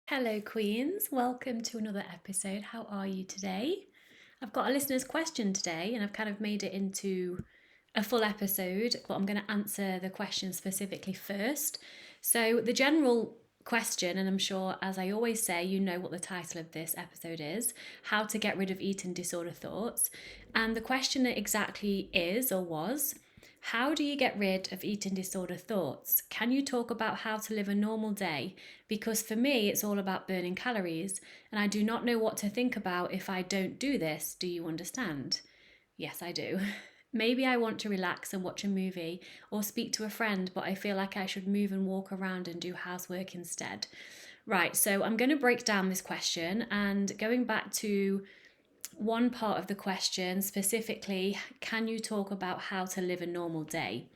Hello, Queens. Welcome to another episode. How are you today? I've got a listener's question today, and I've kind of made it into a full episode, but I'm going to answer the question specifically first. So, the general question, and I'm sure, as I always say, you know what the title of this episode is: how to get rid of eating disorder thoughts. And the question exactly is or was, how do you get rid of eating disorder thoughts? Can you talk about how to live a normal day? Because for me, it's all about burning calories, and I do not know what to think about if I don't do this. Do you understand? Yes, I do. Maybe I want to relax and watch a movie or speak to a friend, but I feel like I should move and walk around and do housework instead. Right, so I'm going to break down this question and going back to one part of the question specifically, can you talk about how to live a normal day?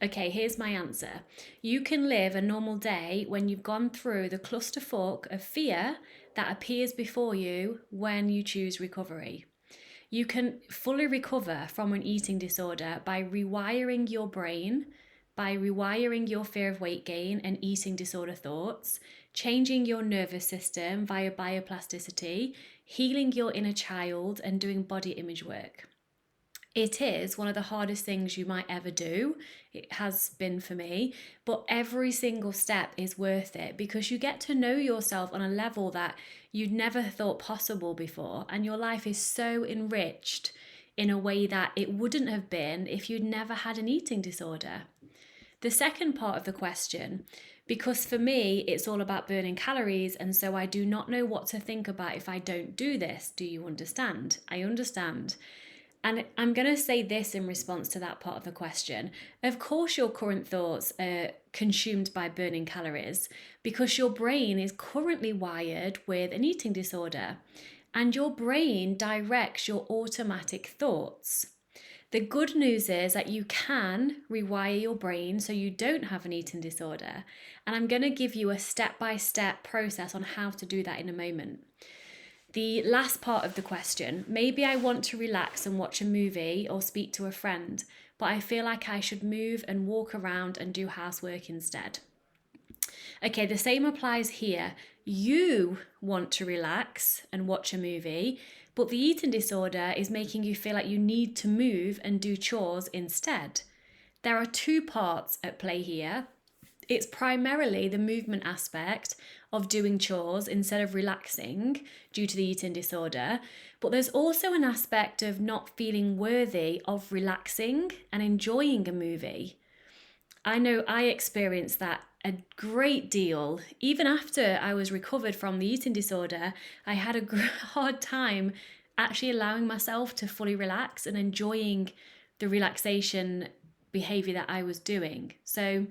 Okay, here's my answer. You can live a normal day when you've gone through the clusterfuck of fear that appears before you when you choose recovery. You can fully recover from an eating disorder by rewiring your brain, by rewiring your fear of weight gain and eating disorder thoughts, changing your nervous system via bioplasticity, healing your inner child, and doing body image work. It is one of the hardest things you might ever do. It has been for me, but every single step is worth it because you get to know yourself on a level that you'd never thought possible before, and your life is so enriched in a way that it wouldn't have been if you'd never had an eating disorder. The second part of the question, because for me, it's all about burning calories, and so I do not know what to think about if I don't do this. Do you understand? I understand. And I'm going to say this in response to that part of the question. Of course, your current thoughts are consumed by burning calories because your brain is currently wired with an eating disorder, and your brain directs your automatic thoughts. The good news is that you can rewire your brain so you don't have an eating disorder. And I'm going to give you a step by step process on how to do that in a moment. The last part of the question, maybe I want to relax and watch a movie or speak to a friend, but I feel like I should move and walk around and do housework instead. Okay, the same applies here. You want to relax and watch a movie, but the eating disorder is making you feel like you need to move and do chores instead. There are two parts at play here. It's primarily the movement aspect of doing chores instead of relaxing due to the eating disorder, but there's also an aspect of not feeling worthy of relaxing and enjoying a movie. I know I experienced that a great deal. Even after I was recovered from the eating disorder, I had a hard time actually allowing myself to fully relax and enjoying the relaxation behavior that I was doing. So,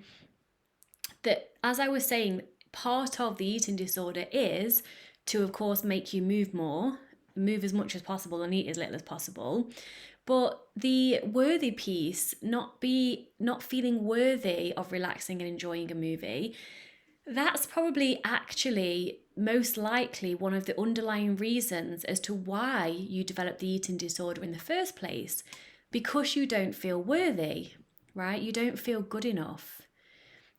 that, as I was saying, part of the eating disorder is to, of course, make you move more, move as much as possible, and eat as little as possible. But the worthy piece, not feeling worthy of relaxing and enjoying a movie, that's probably actually most likely one of the underlying reasons as to why you developed the eating disorder in the first place, because you don't feel worthy, right? You don't feel good enough.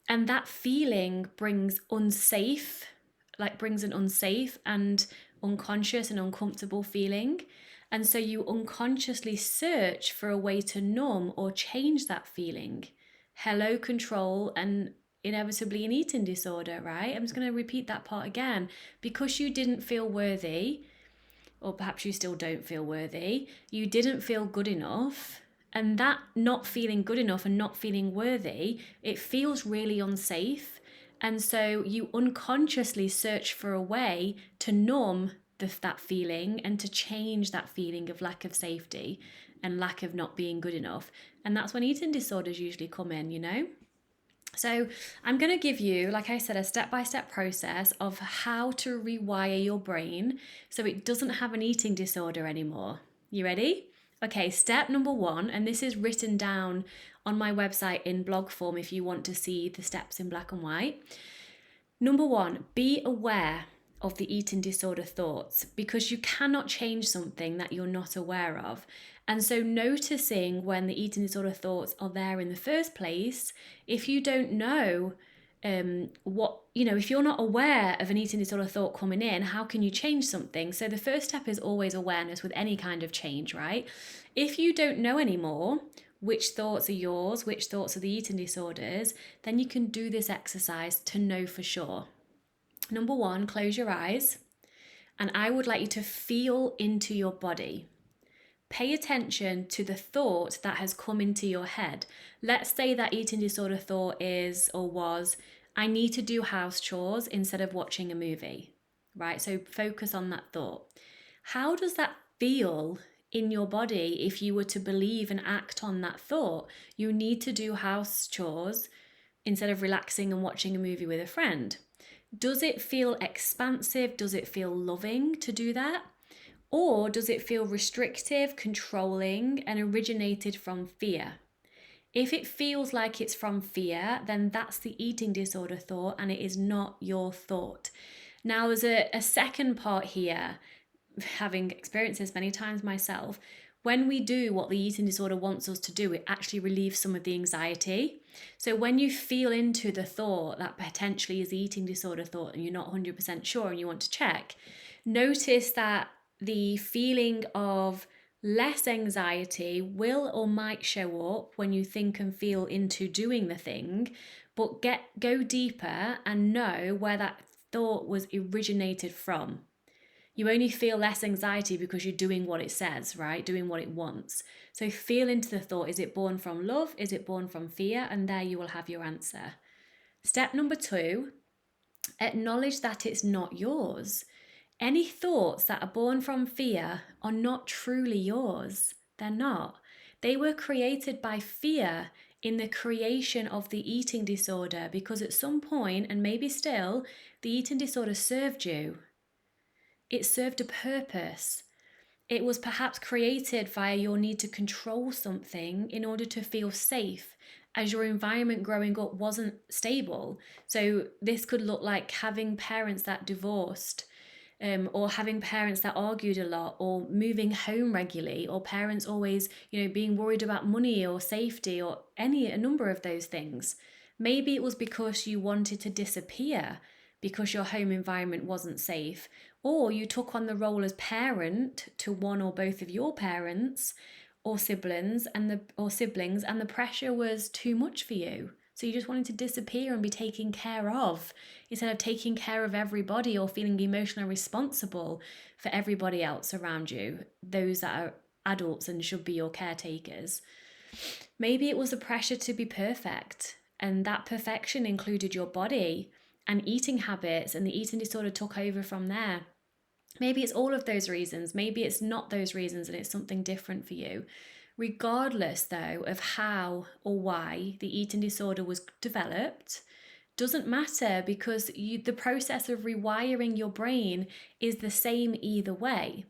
And that feeling brings brings an unsafe and unconscious and uncomfortable feeling. And so you unconsciously search for a way to numb or change that feeling. Hello, control, and inevitably an eating disorder, right? I'm just going to repeat that part again. Because you didn't feel worthy, or perhaps you still don't feel worthy, you didn't feel good enough. And that not feeling good enough and not feeling worthy, it feels really unsafe. And so you unconsciously search for a way to numb that feeling and to change that feeling of lack of safety and lack of not being good enough. And that's when eating disorders usually come in, you know? So I'm going to give you, like I said, a step-by-step process of how to rewire your brain so it doesn't have an eating disorder anymore. You ready? Okay, step number one, and this is written down on my website in blog form if you want to see the steps in black and white. Number one, be aware of the eating disorder thoughts because you cannot change something that you're not aware of. And so noticing when the eating disorder thoughts are there in the first place, if you don't know if you're not aware of an eating disorder thought coming in, how can you change something? So the first step is always awareness with any kind of change, right? If you don't know anymore which thoughts are yours, which thoughts are the eating disorders, then you can do this exercise to know for sure. Number one, close your eyes, and I would like you to feel into your body. Pay attention to the thought that has come into your head. Let's say that eating disorder thought is or was, I need to do house chores instead of watching a movie, right? So focus on that thought. How does that feel in your body if you were to believe and act on that thought? You need to do house chores instead of relaxing and watching a movie with a friend. Does it feel expansive? Does it feel loving to do that? Or does it feel restrictive, controlling, and originated from fear? If it feels like it's from fear, then that's the eating disorder thought and it is not your thought. Now, there's a second part here, having experienced this many times myself. When we do what the eating disorder wants us to do, it actually relieves some of the anxiety. So when you feel into the thought that potentially is the eating disorder thought and you're not 100% sure and you want to check, notice that the feeling of less anxiety will or might show up when you think and feel into doing the thing, but go deeper and know where that thought was originated from. You only feel less anxiety because you're doing what it says, right? Doing what it wants. So feel into the thought. Is it born from love? Is it born from fear? And there you will have your answer. Step number 2, acknowledge that it's not yours. Any thoughts that are born from fear are not truly yours. They're not. They were created by fear in the creation of the eating disorder because at some point, and maybe still, the eating disorder served you. It served a purpose. It was perhaps created via your need to control something in order to feel safe, as your environment growing up wasn't stable. So this could look like having parents that divorced, or having parents that argued a lot, or moving home regularly, or parents always, being worried about money or safety, or a number of those things. Maybe it was because you wanted to disappear because your home environment wasn't safe, or you took on the role as parent to one or both of your parents or siblings, and the pressure was too much for you. So you just wanted to disappear and be taken care of instead of taking care of everybody or feeling emotionally responsible for everybody else around you, those that are adults and should be your caretakers. Maybe it was the pressure to be perfect, and that perfection included your body and eating habits, and the eating disorder took over from there. Maybe it's all of those reasons. Maybe it's not those reasons and it's something different for you. Regardless, though, of how or why the eating disorder was developed, doesn't matter, because the process of rewiring your brain is the same either way.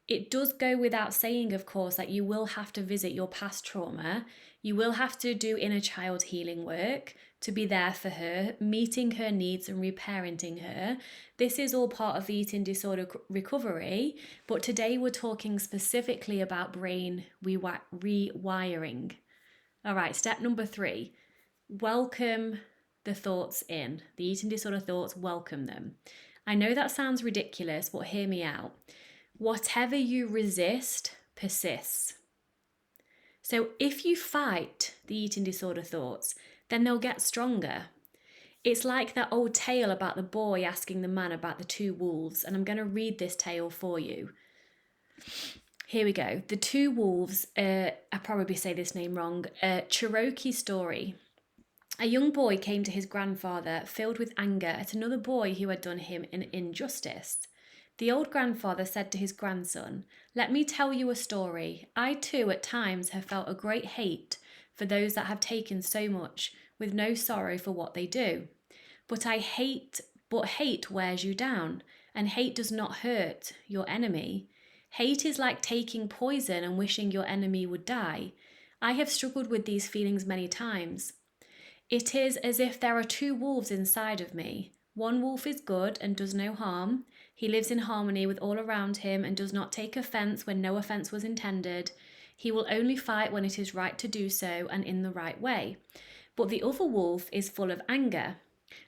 It does go without saying, of course, that you will have to visit your past trauma. You will have to do inner child healing work to be there for her, meeting her needs and reparenting her. This is all part of the eating disorder recovery, but today we're talking specifically about brain rewiring. All right, step number 3, welcome the thoughts in. The eating disorder thoughts, welcome them. I know that sounds ridiculous, but hear me out. Whatever you resist persists. So if you fight the eating disorder thoughts, then they'll get stronger. It's like that old tale about the boy asking the man about the 2 wolves, and I'm going to read this tale for you. Here we go. The 2 wolves, I probably say this name wrong, Cherokee story. A young boy came to his grandfather filled with anger at another boy who had done him an injustice. The old grandfather said to his grandson, "Let me tell you a story. I too at times have felt a great hate for those that have taken so much with no sorrow for what they do. But hate wears you down, and hate does not hurt your enemy. Hate is like taking poison and wishing your enemy would die. I have struggled with these feelings many times. It is as if there are 2 wolves inside of me. One wolf is good and does no harm. He lives in harmony with all around him and does not take offense when no offense was intended. He will only fight when it is right to do so and in the right way. But the other wolf is full of anger.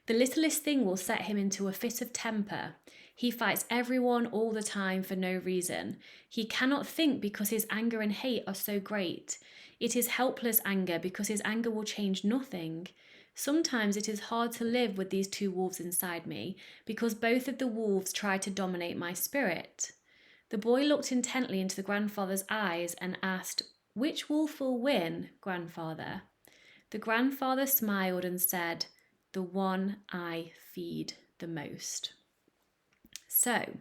The littlest thing will set him into a fit of temper. He fights everyone all the time for no reason. He cannot think because his anger and hate are so great. It is helpless anger because his anger will change nothing. Sometimes it is hard to live with these two wolves inside me because both of the wolves try to dominate my spirit. The boy looked intently into the grandfather's eyes and asked, "Which wolf will win, grandfather?" The grandfather smiled and said, "The one I feed the most." So,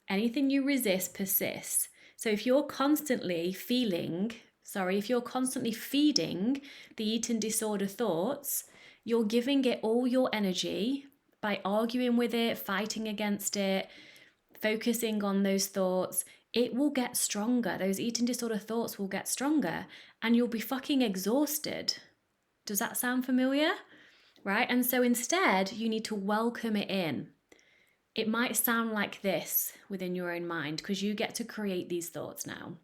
anything you resist persists. So if you're constantly feeding the eating disorder thoughts, you're giving it all your energy by arguing with it, fighting against it, focusing on those thoughts. It will get stronger. Those eating disorder thoughts will get stronger and you'll be fucking exhausted. Does that sound familiar? Right? And so instead, you need to welcome it in. It might sound like this within your own mind because you get to create these thoughts now.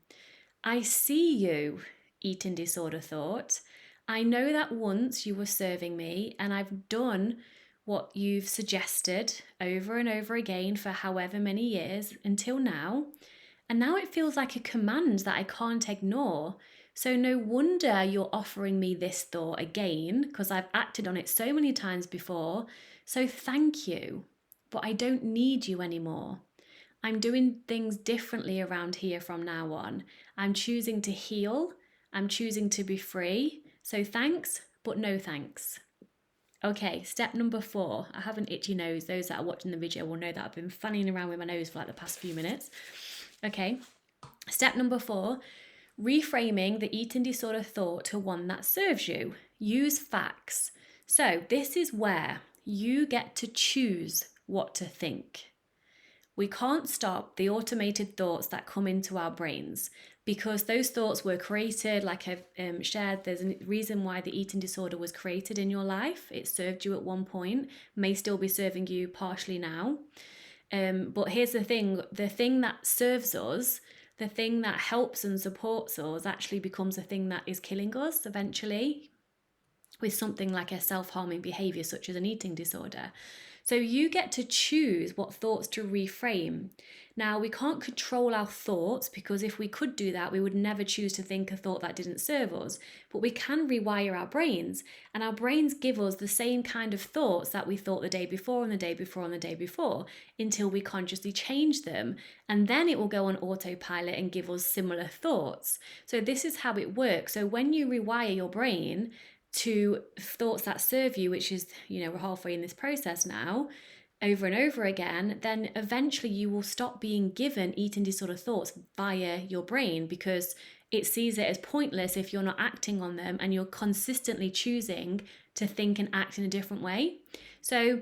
I see you, eating disorder thought. I know that once you were serving me and I've done what you've suggested over and over again for however many years until now. And now it feels like a command that I can't ignore. So no wonder you're offering me this thought again because I've acted on it so many times before. So thank you, but I don't need you anymore. I'm doing things differently around here from now on. I'm choosing to heal. I'm choosing to be free. So thanks, but no thanks. Okay, step number 4. I have an itchy nose. Those that are watching the video will know that I've been fanning around with my nose for like the past few minutes. Okay, step number 4, reframing the eating disorder thought to one that serves you. Use facts. So this is where you get to choose what to think. We can't stop the automated thoughts that come into our brains because those thoughts were created, like I've shared, there's a reason why the eating disorder was created in your life. It served you at one point, may still be serving you partially now. But here's the thing that serves us, the thing that helps and supports us actually becomes a thing that is killing us eventually with something like a self-harming behavior such as an eating disorder. So you get to choose what thoughts to reframe. Now, we can't control our thoughts because if we could do that, we would never choose to think a thought that didn't serve us. But we can rewire our brains, and our brains give us the same kind of thoughts that we thought the day before and the day before and the day before until we consciously change them. And then it will go on autopilot and give us similar thoughts. So this is how it works. So when you rewire your brain to thoughts that serve you, which is, we're halfway in this process now, over and over again, then eventually you will stop being given eating disorder thoughts via your brain because it sees it as pointless if you're not acting on them and you're consistently choosing to think and act in a different way. So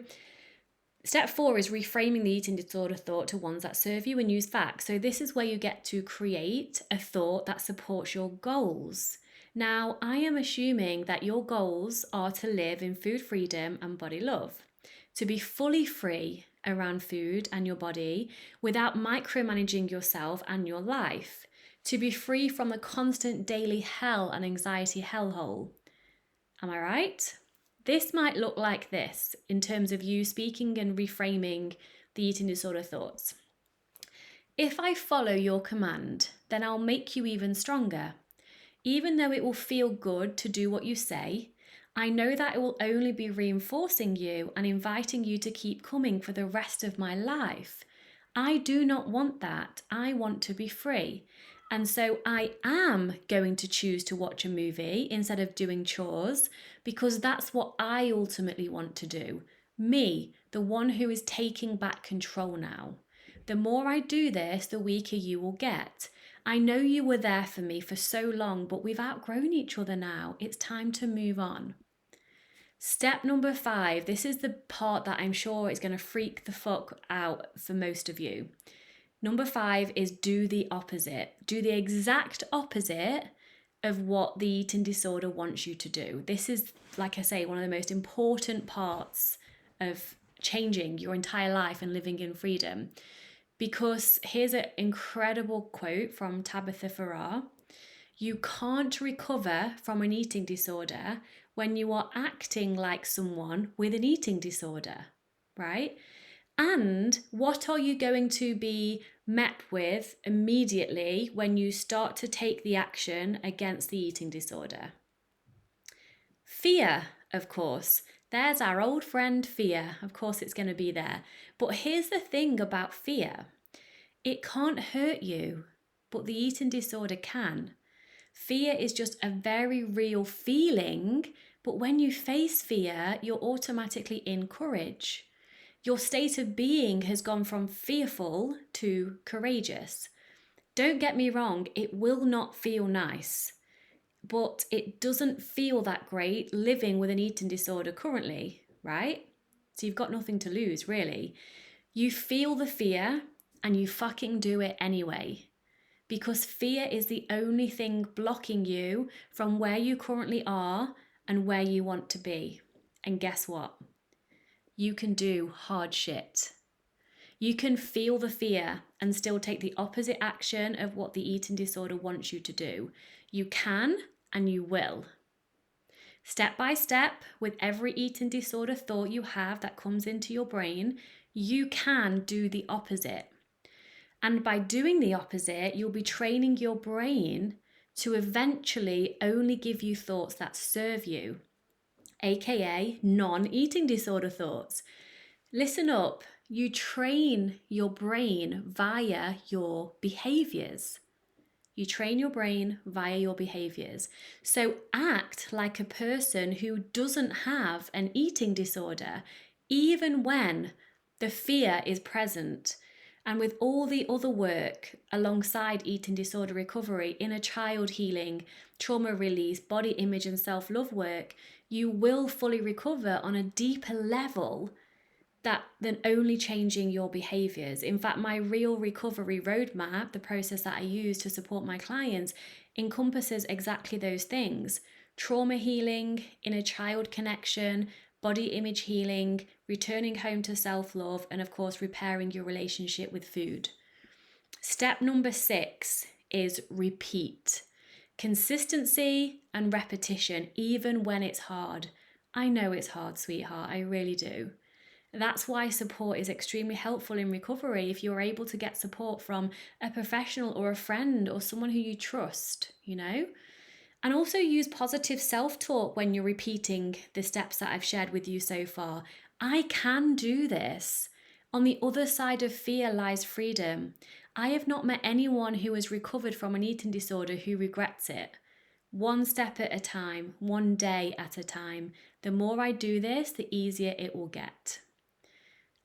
step 4 is reframing the eating disorder thought to ones that serve you and use facts. So this is where you get to create a thought that supports your goals. Now, I am assuming that your goals are to live in food freedom and body love, to be fully free around food and your body without micromanaging yourself and your life, to be free from the constant daily hell and anxiety hellhole. Am I right? This might look like this in terms of you speaking and reframing the eating disorder thoughts. If I follow your command, then I'll make you even stronger. Even though it will feel good to do what you say, I know that it will only be reinforcing you and inviting you to keep coming for the rest of my life. I do not want that. I want to be free. And so I am going to choose to watch a movie instead of doing chores because that's what I ultimately want to do. Me, the one who is taking back control now. The more I do this, the weaker you will get. I know you were there for me for so long, but we've outgrown each other now. It's time to move on. Step number 5, this is the part that I'm sure is going to freak the fuck out for most of you. Number 5 is do the opposite. Do the exact opposite of what the eating disorder wants you to do. This is, like I say, one of the most important parts of changing your entire life and living in freedom. Because here's an incredible quote from Tabitha Farrar. You can't recover from an eating disorder when you are acting like someone with an eating disorder, right? And what are you going to be met with immediately when you start to take the action against the eating disorder? Fear, of course. There's our old friend fear. Of course, it's going to be there. But here's the thing about fear. It can't hurt you, but the eating disorder can. Fear is just a very real feeling, but when you face fear, you're automatically in courage. Your state of being has gone from fearful to courageous. Don't get me wrong, it will not feel nice, but it doesn't feel that great living with an eating disorder currently, right? So you've got nothing to lose, really. You feel the fear and you fucking do it anyway. Because fear is the only thing blocking you from where you currently are and where you want to be. And guess what? You can do hard shit. You can feel the fear and still take the opposite action of what the eating disorder wants you to do. You can and you will. Step by step, with every eating disorder thought you have that comes into your brain, you can do the opposite. And by doing the opposite, you'll be training your brain to eventually only give you thoughts that serve you, aka non-eating disorder thoughts. Listen up, you train your brain via your behaviors. You train your brain via your behaviors. So act like a person who doesn't have an eating disorder, even when the fear is present. And with all the other work alongside eating disorder recovery, inner child healing, trauma release, body image and self-love work, you will fully recover on a deeper level than only changing your behaviors. In fact, my real recovery roadmap, the process that I use to support my clients, encompasses exactly those things: trauma healing, inner child connection, body image healing, returning home to self-love, and of course, repairing your relationship with food. Step number 6 is repeat. Consistency and repetition, even when it's hard. I know it's hard, sweetheart, I really do. That's why support is extremely helpful in recovery if you're able to get support from a professional or a friend or someone who you trust, you know? And also use positive self-talk when you're repeating the steps that I've shared with you so far. I can do this. On the other side of fear lies freedom. I have not met anyone who has recovered from an eating disorder who regrets it. One step at a time, one day at a time. The more I do this, the easier it will get.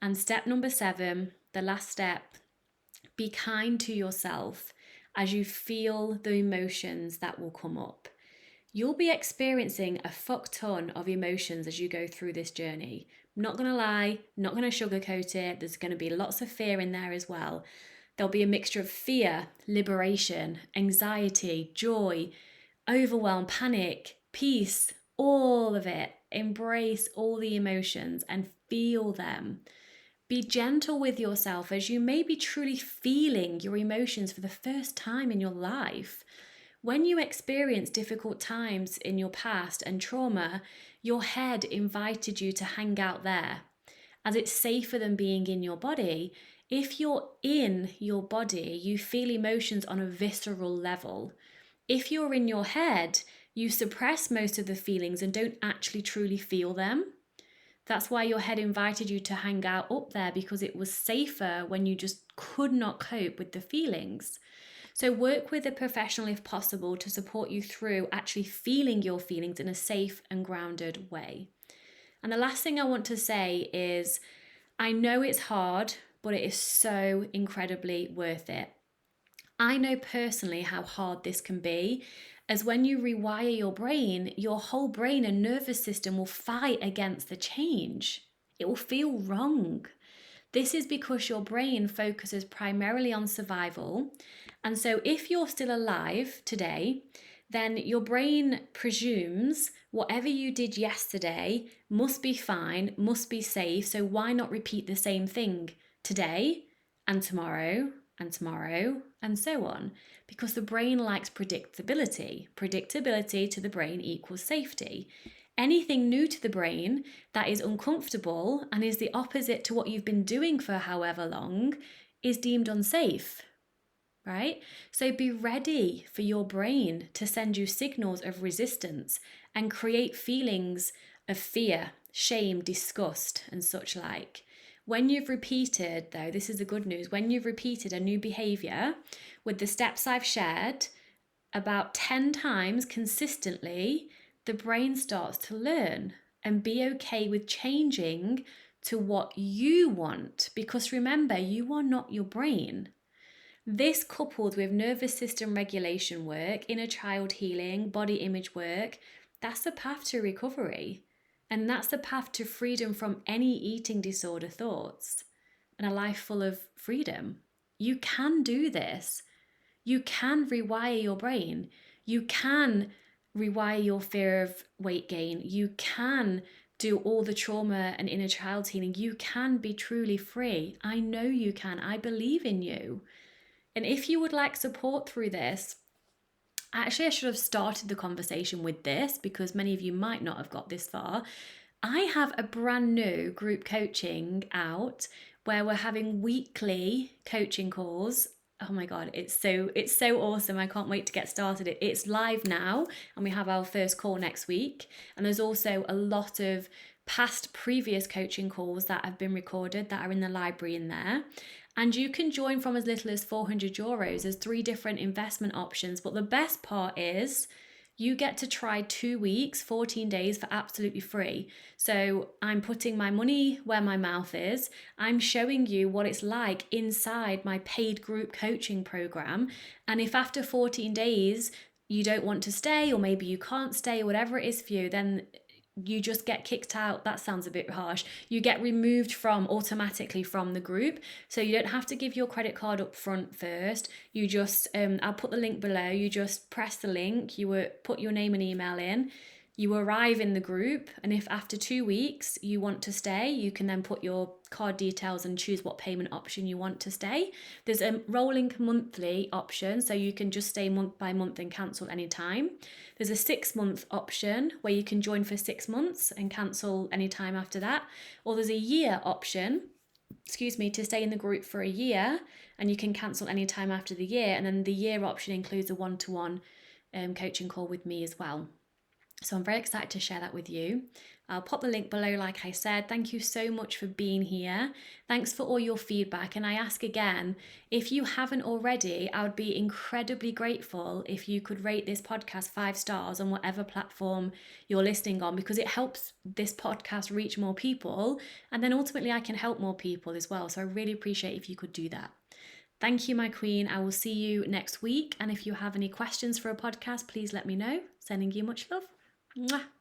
And step number 7, the last step, be kind to yourself as you feel the emotions that will come up. You'll be experiencing a fuck ton of emotions as you go through this journey. I'm not going to lie, not going to sugarcoat it. There's going to be lots of fear in there as well. There'll be a mixture of fear, liberation, anxiety, joy, overwhelm, panic, peace, all of it. Embrace all the emotions and feel them. Be gentle with yourself as you may be truly feeling your emotions for the first time in your life. When you experience difficult times in your past and trauma, your head invited you to hang out there, as it's safer than being in your body. If you're in your body, you feel emotions on a visceral level. If you're in your head, you suppress most of the feelings and don't actually truly feel them. That's why your head invited you to hang out up there, because it was safer when you just could not cope with the feelings. So work with a professional if possible to support you through actually feeling your feelings in a safe and grounded way. And the last thing I want to say is, I know it's hard, but it is so incredibly worth it. I know personally how hard this can be, as when you rewire your brain, your whole brain and nervous system will fight against the change. It will feel wrong. This is because your brain focuses primarily on survival. And so if you're still alive today, then your brain presumes whatever you did yesterday must be fine, must be safe. So why not repeat the same thing today and tomorrow and tomorrow and so on? Because the brain likes predictability. Predictability to the brain equals safety. Anything new to the brain that is uncomfortable and is the opposite to what you've been doing for however long is deemed unsafe, right? So be ready for your brain to send you signals of resistance and create feelings of fear, shame, disgust, and such like. When you've repeated, though, this is the good news, when you've repeated a new behavior with the steps I've shared about 10 times consistently, the brain starts to learn and be okay with changing to what you want. Because remember, you are not your brain. This, coupled with nervous system regulation work, inner child healing, body image work, that's the path to recovery. And that's the path to freedom from any eating disorder thoughts and a life full of freedom. You can do this. You can rewire your brain. You can rewire your fear of weight gain. You can do all the trauma and inner child healing. You can be truly free. I know you can. I believe in you. And if you would like support through this, actually, I should have started the conversation with this because many of you might not have got this far. I have a brand new group coaching out where we're having weekly coaching calls. Oh my God, it's so awesome. I can't wait to get started. It's live now and we have our first call next week. And there's also a lot of previous coaching calls that have been recorded that are in the library in there. And you can join from as little as €400. There's 3 different investment options. But the best part is you get to try 2 weeks, 14 days for absolutely free. So I'm putting my money where my mouth is. I'm showing you what it's like inside my paid group coaching program. And if after 14 days you don't want to stay, or maybe you can't stay, or whatever it is for you, then you just get kicked out. That sounds a bit harsh. You get removed automatically from the group. So you don't have to give your credit card up front first. You just, I'll put the link below. You just press the link. You put your name and email in. You arrive in the group. And if after 2 weeks you want to stay, you can then put your card details and choose what payment option you want to stay. There's a rolling monthly option. So you can just stay month by month and cancel anytime. There's a 6-month option where you can join for 6 months and cancel anytime after that. Or there's a year option, to stay in the group for a year and you can cancel anytime after the year. And then the year option includes a one-to-one coaching call with me as well. So I'm very excited to share that with you. I'll pop the link below, like I said. Thank you so much for being here. Thanks for all your feedback. And I ask again, if you haven't already, I would be incredibly grateful if you could rate this podcast 5 stars on whatever platform you're listening on, because it helps this podcast reach more people. And then ultimately I can help more people as well. So I really appreciate if you could do that. Thank you, my queen. I will see you next week. And if you have any questions for a podcast, please let me know. Sending you much love. Mwah.